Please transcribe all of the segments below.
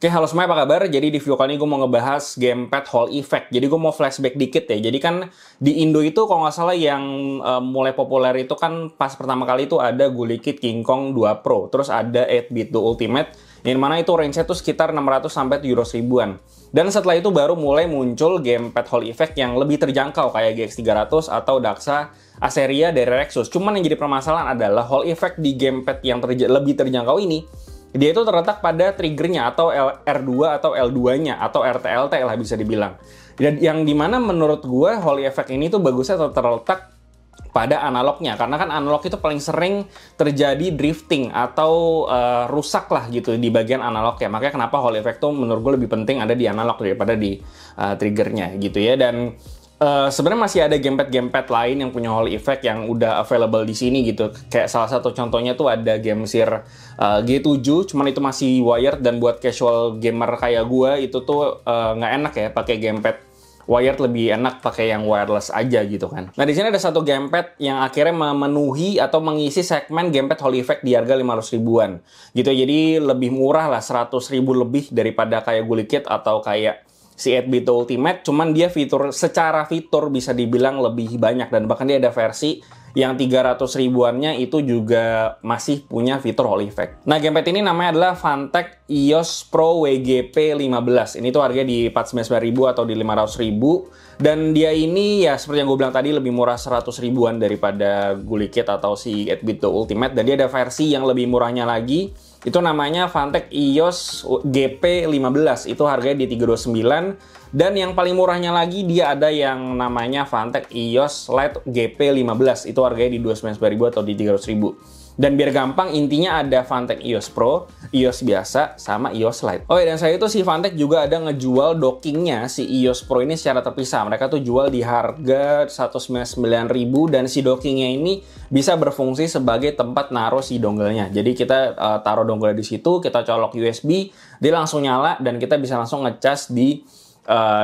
Oke, halo semuanya, apa kabar? Jadi di video kali ini gue mau ngebahas gamepad Hall Effect. Jadi gue mau flashback dikit ya. Jadi kan di Indo itu kalau nggak salah yang mulai populer itu kan pas pertama kali itu ada Gulikit King Kong 2 Pro. Terus ada 8-bit The Ultimate, yang mana itu range-nya tuh sekitar 600 sampai 700 ribuan. Dan setelah itu baru mulai muncul gamepad Hall Effect yang lebih terjangkau kayak GX300 atau Daxa Aseria dari Rexus. Cuman yang jadi permasalahan adalah Hall Effect di gamepad yang lebih terjangkau ini, dia itu terletak pada triggernya atau R2 atau L2-nya atau RTLT lah bisa dibilang. Dan yang dimana menurut gue Hall Effect ini tuh bagusnya terletak pada analognya. Karena kan analog itu paling sering terjadi drifting atau rusak lah gitu di bagian analog ya. Makanya kenapa Hall Effect tuh menurut gue lebih penting ada di analog daripada di triggernya gitu ya. Dan sebenarnya masih ada gamepad lain yang punya Hall Effect yang udah available di sini gitu. Kayak salah satu contohnya tuh ada Gamesir G7, cuman itu masih wired dan buat casual gamer kayak gua itu tuh nggak enak ya pakai gamepad wired, lebih enak pakai yang wireless aja gitu kan. Nah, di sini ada satu gamepad yang akhirnya memenuhi atau mengisi segmen gamepad Hall Effect di harga 500 ribuan gitu. Jadi lebih murah lah, 100 ribu lebih daripada kayak Gulikit atau kayak si 8-bit Ultimate, cuman dia secara fitur bisa dibilang lebih banyak, dan bahkan dia ada versi yang 300 ribuannya itu juga masih punya fitur Hall Effect. Nah, gamepad ini namanya adalah Phanteks EOS Pro WGP 15. Ini tuh harganya di 499.000 atau di 500.000, dan dia ini ya seperti yang gue bilang tadi lebih murah 100 ribuan daripada Gulikit atau si 8-bit Ultimate, dan dia ada versi yang lebih murahnya lagi. Itu namanya Phanteks EOS GP15, itu harganya di 329. Dan yang paling murahnya lagi dia ada yang namanya Phanteks EOS Lite GP15, itu harganya di 299.000 atau di 300.000. Dan biar gampang, intinya ada Phanteks EOS Pro, EOS biasa, sama EOS Lite. Oh ya, dan saya itu si Phanteks juga ada ngejual dockingnya si EOS Pro ini secara terpisah. Mereka tuh jual di harga 199.000, dan si dockingnya ini bisa berfungsi sebagai tempat naruh si dongle-nya. Jadi kita taruh dongle di situ, kita colok USB, dia langsung nyala, dan kita bisa langsung ngecas di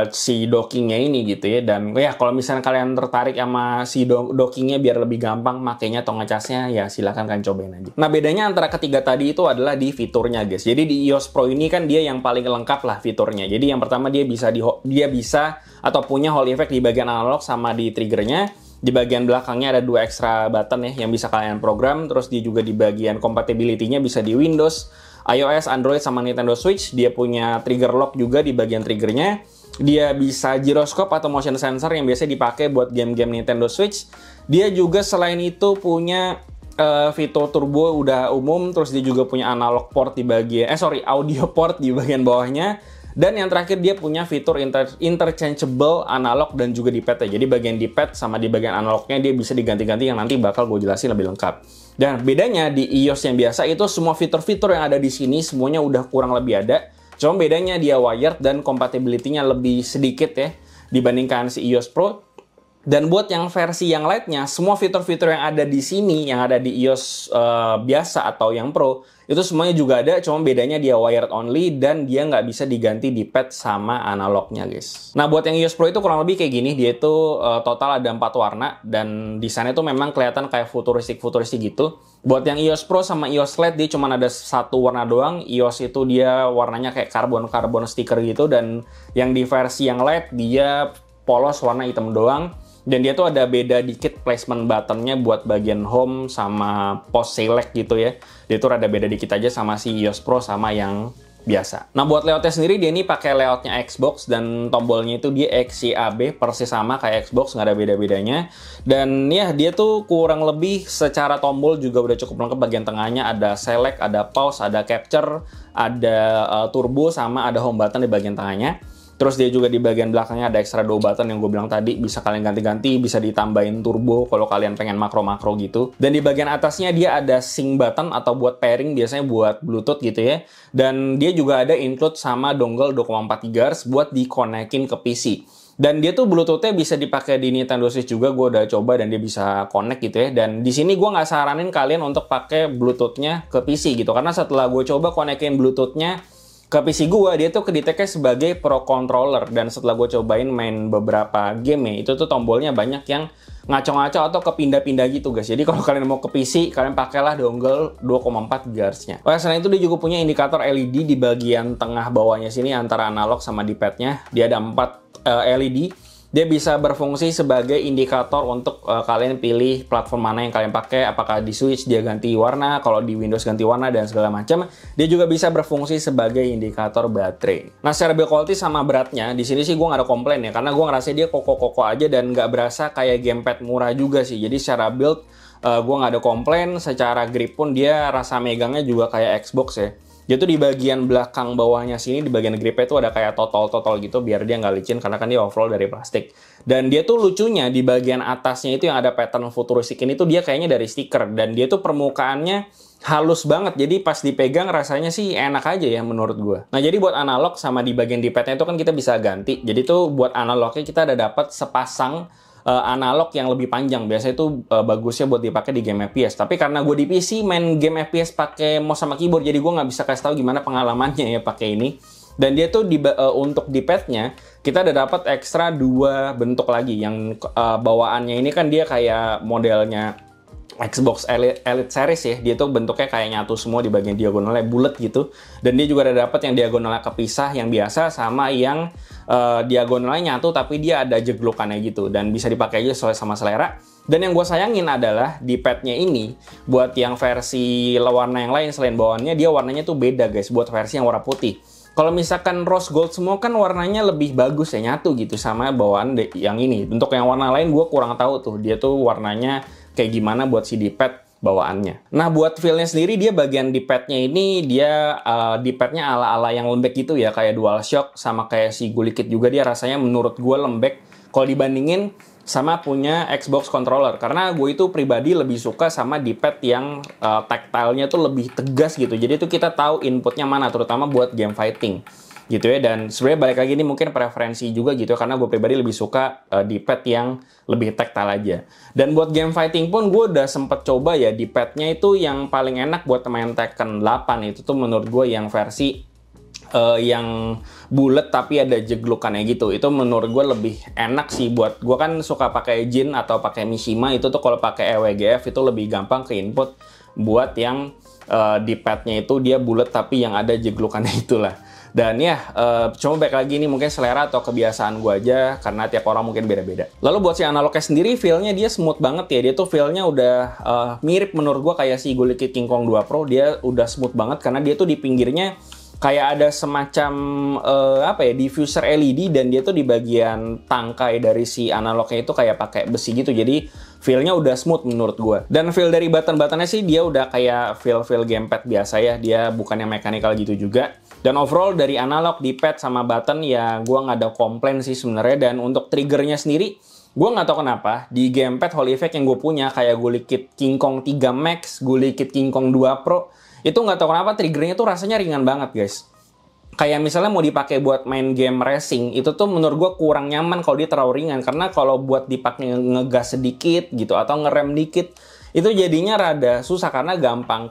si dockingnya ini gitu ya. Dan ya kalau misalnya kalian tertarik sama si dockingnya biar lebih gampang makainya atau ngecasnya, ya silahkan kalian cobain aja. Nah, bedanya antara ketiga tadi itu adalah di fiturnya guys. Jadi di EOS Pro ini kan dia yang paling lengkap lah fiturnya. Jadi yang pertama dia bisa atau punya Hall Effect di bagian analog sama di triggernya. Di bagian belakangnya ada 2 extra button ya yang bisa kalian program. Terus dia juga di bagian compatibility-nya bisa di Windows, iOS, Android, sama Nintendo Switch. Dia punya trigger lock juga di bagian triggernya. Dia bisa gyroscope atau motion sensor yang biasa dipakai buat game-game Nintendo Switch. Dia juga selain itu punya fitur turbo udah umum. Terus dia juga punya analog port di bagian audio port di bagian bawahnya. Dan yang terakhir dia punya fitur interchangeable analog dan juga D-pad ya. Jadi bagian D-pad sama di bagian analognya dia bisa diganti-ganti, yang nanti bakal gue jelasin lebih lengkap. Dan bedanya di EOS yang biasa itu semua fitur-fitur yang ada di sini semuanya udah kurang lebih ada. Cuma bedanya dia wired dan compatibility-nya lebih sedikit ya dibandingkan si EOS Pro. Dan buat yang versi yang Lite-nya, semua fitur-fitur yang ada di sini, yang ada di EOS biasa atau yang Pro, itu semuanya juga ada, cuma bedanya dia wired only dan dia nggak bisa diganti di pad sama analognya guys. Nah, buat yang EOS Pro itu kurang lebih kayak gini, dia itu total ada 4 warna, dan desainnya tuh memang kelihatan kayak futuristik gitu. Buat yang EOS Pro sama EOS Lite dia cuma ada satu warna doang. EOS itu dia warnanya kayak karbon stiker gitu, dan yang di versi yang Lite dia polos warna hitam doang. Dan dia tuh ada beda dikit placement buttonnya buat bagian home sama post select gitu ya. Dia tuh ada beda dikit aja sama si EOS Pro sama yang biasa. Nah, buat layoutnya sendiri dia ini pakai layoutnya Xbox, dan tombolnya itu dia XYAB, persis sama kayak Xbox, nggak ada beda-bedanya. Dan ya dia tuh kurang lebih secara tombol juga udah cukup lengkap. Bagian tengahnya ada select, ada pause, ada capture, ada turbo, sama ada home button di bagian tengahnya. Terus dia juga di bagian belakangnya ada extra 2 button yang gue bilang tadi, bisa kalian ganti-ganti, bisa ditambahin turbo kalau kalian pengen makro-makro gitu. Dan di bagian atasnya dia ada sync button atau buat pairing, biasanya buat Bluetooth gitu ya. Dan dia juga ada include sama dongle 2,4 GHz buat dikonekin ke PC. Dan dia tuh Bluetooth-nya bisa dipakai di Nintendo Switch juga, gue udah coba dan dia bisa connect gitu ya. Dan di sini gue nggak saranin kalian untuk pakai Bluetooth-nya ke PC gitu, karena setelah gue coba konekin Bluetooth-nya Ke PC gue, dia tuh kedeteknya sebagai Pro Controller. Dan setelah gue cobain main beberapa game ya, itu tuh tombolnya banyak yang ngaco-ngaco atau kepindah-pindah gitu guys. Jadi kalau kalian mau ke PC, kalian pakailah dongle 2,4 GHz-nya. Oh, selain itu dia juga punya indikator LED di bagian tengah bawahnya sini antara analog sama D-pad-nya. Dia ada 4 LED. Dia bisa berfungsi sebagai indikator untuk kalian pilih platform mana yang kalian pakai. Apakah di Switch dia ganti warna, kalau di Windows ganti warna, dan segala macam. Dia juga bisa berfungsi sebagai indikator baterai. Nah, secara build quality sama beratnya, di sini sih gue nggak ada komplain ya. Karena gue ngerasa dia kokoh-kokoh aja dan nggak berasa kayak gamepad murah juga sih. Jadi secara build, gue nggak ada komplain. Secara grip pun dia rasa megangnya juga kayak Xbox ya. Dia tuh di bagian belakang bawahnya sini, di bagian gripnya tuh ada kayak totol-totol gitu biar dia nggak licin karena kan dia overall dari plastik. Dan dia tuh lucunya di bagian atasnya itu yang ada pattern futuristik ini tuh dia kayaknya dari stiker. Dan dia tuh permukaannya halus banget, jadi pas dipegang rasanya sih enak aja ya menurut gue. Nah jadi buat analog sama di bagian D-pad-nya itu kan kita bisa ganti. Jadi tuh buat analognya kita ada dapat sepasang analog yang lebih panjang. Biasanya itu bagusnya buat dipakai di game FPS. Tapi karena gue di PC main game FPS pakai mouse sama keyboard, jadi gue nggak bisa kasih tahu gimana pengalamannya ya pakai ini. Dan dia tuh untuk di pad-nya kita ada dapat ekstra 2 bentuk lagi. Yang bawaannya ini kan dia kayak modelnya Xbox Elite Series ya, dia tuh bentuknya kayak nyatu semua di bagian diagonalnya bulat gitu. Dan dia juga ada dapat yang diagonalnya kepisah yang biasa sama yang diagonalnya nyatu tapi dia ada jeglokannya gitu dan bisa dipakai aja sesuai sama selera. Dan yang gue sayangin adalah di padnya ini buat yang versi warna yang lain selain bawaannya, dia warnanya tuh beda guys buat versi yang warna putih. Kalau misalkan rose gold semua kan warnanya lebih bagus ya, nyatu gitu sama bawaan yang ini. Untuk yang warna lain gue kurang tahu tuh dia tuh warnanya kayak gimana buat si D-pad bawaannya. Nah buat feel-nya sendiri dia bagian D-pad-nya ini dia D-pad-nya ala-ala yang lembek gitu ya, kayak DualShock sama kayak si Gulikit juga dia rasanya menurut gue lembek kalau dibandingin sama punya Xbox controller. Karena gue itu pribadi lebih suka sama D-pad yang tactile-nya tuh lebih tegas gitu. Jadi tuh kita tahu inputnya mana, terutama buat game fighting gitu ya. Dan sebenarnya balik lagi ini mungkin preferensi juga gitu karena gue pribadi lebih suka D-pad yang lebih tactile aja. Dan buat game fighting pun gue udah sempet coba ya, D-pad-nya itu yang paling enak buat main Tekken 8 itu tuh menurut gue yang versi yang bulat tapi ada jeglukannya gitu. Itu menurut gue lebih enak sih. Buat gue kan suka pakai Jin atau pakai Mishima, itu tuh kalau pakai EWGF itu lebih gampang ke input. Buat yang D-pad-nya itu dia bulat tapi yang ada jeglukannya itulah. Dan ya, coba baik lagi ini mungkin selera atau kebiasaan gue aja, karena tiap orang mungkin beda-beda. Lalu buat si analognya sendiri, feel-nya dia smooth banget ya. Dia tuh feel-nya udah mirip menurut gue kayak si Gulikit King Kong 2 Pro. Dia udah smooth banget, karena dia tuh di pinggirnya kayak ada semacam diffuser LED, dan dia tuh di bagian tangkai dari si analognya itu kayak pakai besi gitu. Jadi feel-nya udah smooth menurut gue. Dan feel dari button-buttonnya sih dia udah kayak feel gamepad biasa ya. Dia bukan yang mechanical gitu juga. Dan overall dari analog, D-pad sama button ya gue nggak ada komplain sih sebenarnya. Dan untuk triggernya sendiri, gue nggak tahu kenapa di gamepad Hall Effect yang gue punya kayak Gulikit King Kong 3 Max, Gulikit King Kong 2 Pro, itu nggak tahu kenapa triggernya tuh rasanya ringan banget guys. Kayak misalnya mau dipakai buat main game racing, itu tuh menurut gue kurang nyaman kalau dia terlalu ringan. Karena kalau buat dipakai ngegas sedikit gitu atau ngerem dikit, itu jadinya rada susah karena gampang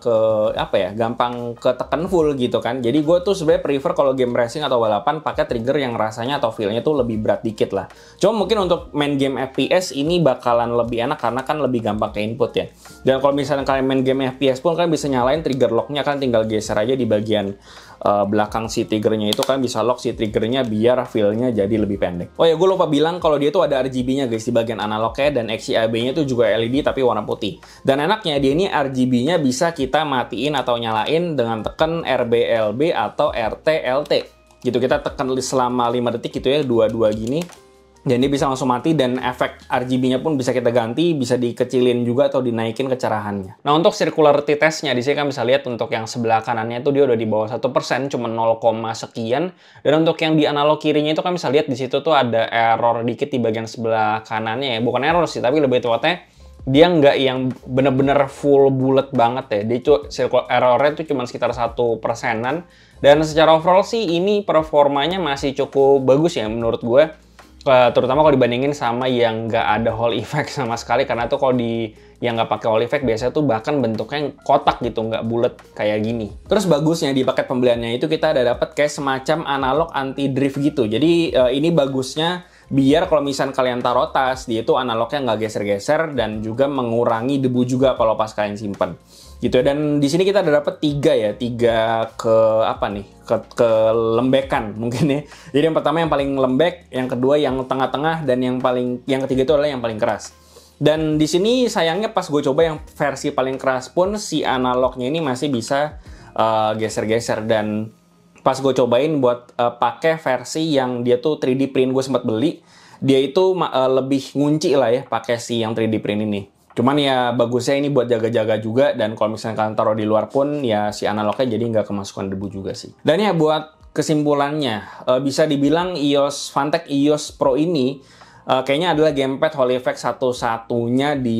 gampang ketekan full gitu kan. Jadi gue tuh sebenarnya prefer kalau game racing atau balapan pakai trigger yang rasanya atau feel-nya tuh lebih berat dikit lah. Cuma mungkin untuk main game FPS ini bakalan lebih enak karena kan lebih gampang ke input ya. Dan kalau misalnya kalian main game FPS pun kan bisa nyalain trigger lock-nya, kan tinggal geser aja di bagian belakang si triggernya itu kan bisa lock si triggernya biar feel-nya jadi lebih pendek. Oh ya, gue lupa bilang kalau dia tuh ada RGB-nya guys di bagian analognya, dan XCAB-nya tuh juga LED tapi warna putih. Dan enaknya dia ini RGB-nya bisa kita matiin atau nyalain dengan tekan RBLB atau RTLT. Gitu, kita tekan selama 5 detik gitu ya, dua-dua gini. Dan dia bisa langsung mati, dan efek RGB-nya pun bisa kita ganti, bisa dikecilin juga atau dinaikin kecerahannya. Nah, untuk circularity test-nya, di sini kan bisa lihat untuk yang sebelah kanannya itu dia udah di bawah 1%, cuma 0, sekian. Dan untuk yang di analog kirinya itu kan bisa lihat di situ tuh ada error dikit di bagian sebelah kanannya ya. Bukan error sih, tapi lebih tepatnya dia nggak yang bener-bener full bullet banget ya. Dia tuh errornya tuh cuma sekitar 1%-an. Dan secara overall sih ini performanya masih cukup bagus ya menurut gue. Terutama kalau dibandingin sama yang nggak ada Hall effect sama sekali, karena tuh kalau di yang nggak pakai Hall effect biasanya tuh bahkan bentuknya kotak gitu, nggak bulat kayak gini. Terus bagusnya di paket pembeliannya itu kita ada dapat kayak semacam analog anti drift gitu. Jadi ini bagusnya biar kalau misalnya kalian taruh tas, dia itu analognya nggak geser-geser dan juga mengurangi debu juga kalau pas kalian simpan. Gitu. Dan di sini kita ada dapat tiga ke apa nih, ke lembekan mungkin ya. Jadi yang pertama yang paling lembek, yang kedua yang tengah-tengah, dan yang ketiga itu adalah yang paling keras. Dan di sini sayangnya pas gue coba yang versi paling keras pun si analognya ini masih bisa geser-geser. Dan pas gue cobain buat pakai versi yang dia tuh 3D print, gue sempat beli, dia itu lebih ngunci lah ya pakai si yang 3D print ini. Cuman ya bagusnya ini buat jaga-jaga juga, dan kalau misalnya kalian taruh di luar pun ya si analognya jadi nggak kemasukan debu juga sih. Dan ya buat kesimpulannya, bisa dibilang Phanteks EOS Pro ini kayaknya adalah gamepad Hall effect satu-satunya di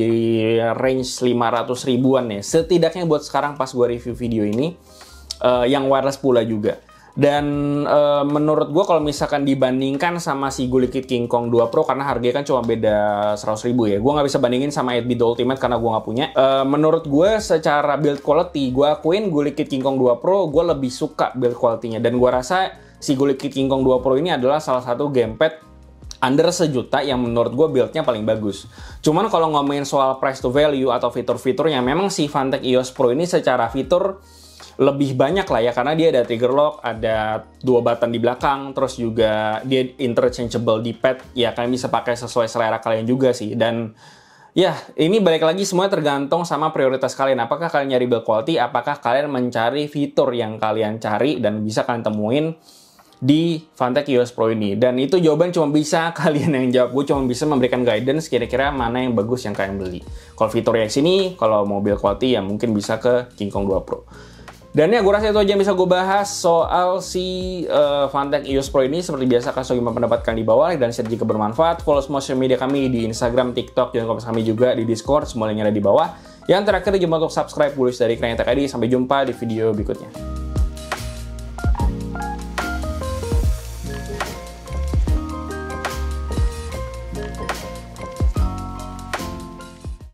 range 500 ribuan ya. Setidaknya buat sekarang pas gue review video ini, yang wireless pula juga. Dan menurut gue kalau misalkan dibandingkan sama si Gullikit King Kong 2 Pro, karena harganya kan cuma beda 100 ribu ya, gue nggak bisa bandingin sama 8-bit Ultimate karena gue nggak punya. Menurut gue secara build quality, gue akuin Gullikit King Kong 2 Pro gue lebih suka build quality-nya, dan gue rasa si Gullikit King Kong 2 Pro ini adalah salah satu gamepad under sejuta yang menurut gue build-nya paling bagus. Cuman kalau ngomongin soal price to value atau fitur-fiturnya, memang si Phanteks EOS Pro ini secara fitur lebih banyak lah ya, karena dia ada trigger lock, ada 2 button di belakang, terus juga dia interchangeable D-pad, ya kalian bisa pakai sesuai selera kalian juga sih. Dan ya ini balik lagi semuanya tergantung sama prioritas kalian. Apakah kalian nyari build quality, apakah kalian mencari fitur yang kalian cari dan bisa kalian temuin di Phanteks EOS Pro ini. Dan itu jawaban cuma bisa kalian yang jawab. Gue cuma bisa memberikan guidance kira-kira mana yang bagus yang kalian beli. Kalau fiturnya sini, kalau mau build quality ya mungkin bisa ke King Kong 2 Pro. Dan ya gue rasa itu aja yang bisa gue bahas soal si Phanteks EOS Pro ini. Seperti biasa, kasih gimana pendapat kalian di bawah, dan share jika bermanfaat. Follow semua social media kami di Instagram, TikTok, dan komen kami juga di Discord, semuanya ada di bawah. Yang terakhir, jangan lupa untuk subscribe Bullish dari Keren Tech ID. Sampai jumpa di video berikutnya.